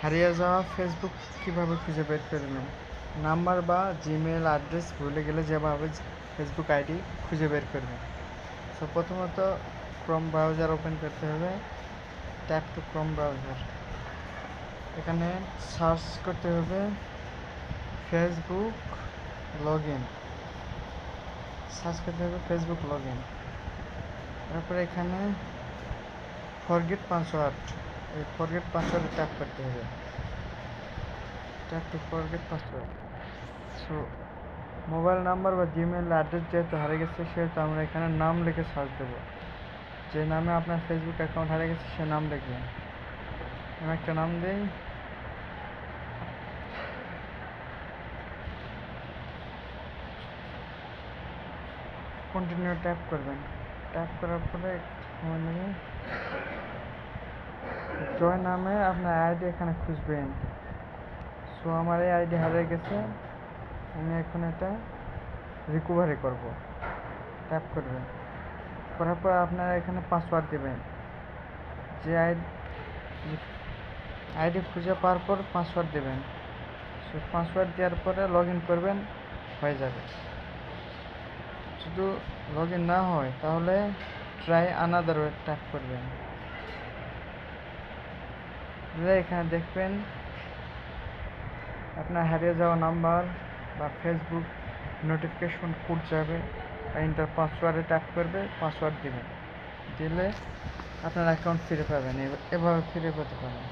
হারিয়ে যাওয়া ফেসবুক কিভাবে খুঁজে বের করবেন? নাম্বার বা জিমেল অ্যাড্রেস ভুলে গেলে যেভাবে ফেসবুক আইডি খুঁজে বের করবেন। সো প্রথমত ক্রোম ব্রাউজার ওপেন করতে হবে। Tap two Chrome browser. এখানে সার্চ করতে হবে ফেসবুক লগ ইন। সার্চ করতে হবে ফেসবুক লগ ইন। তারপরে এখানে ফরগেট পাসওয়ার্ড, এই ফরগেট পাসওয়ার্ডে ট্যাপ করতে হবে। Tap two forget password. So mobile number বা জিমেল অ্যাড্রেস যেহেতু হারিয়ে গেছে সেহেতু আমরা এখানে নাম লিখে সার্চ দেবো। যে নামে আপনার ফেসবুক অ্যাকাউন্ট হারিয়ে গেছে সে নাম লিখবেন। আমি একটা নাম দিই, কন্টিনিউ ট্যাপ করবেন। ট্যাপ করার পরে জয় নামে আপনার আইডি এখানে খুঁজবেন। সো আমার এই আইডি হারিয়ে গেছে, আমি এখন এটা রিকভারি করব। ট্যাপ করবেন, করার পর আপনারা এখানে পাসওয়ার্ড দেবেন। যে আইডি খুঁজে পাওয়ার পর পাসওয়ার্ড দেবেন। সো পাসওয়ার্ড দেওয়ার পরে লগ ইন করবেন, হয়ে যাবে। শুধু লগ ইন না হয় তাহলে ট্রাই আনাদার ওয়ে ট্যাপ করবেন। এখানে দেখবেন আপনার হারিয়ে যাওয়া নাম্বার বা ফেসবুক নোটিফিকেশন কোড যাবে, এন্টার পাসওয়ার্ডে ট্যাপ করবে, পাসওয়ার্ড দিবেন। দিলে আপনার অ্যাকাউন্ট ফিরে পাবেন। এভাবে ফিরে পেতে পারেন।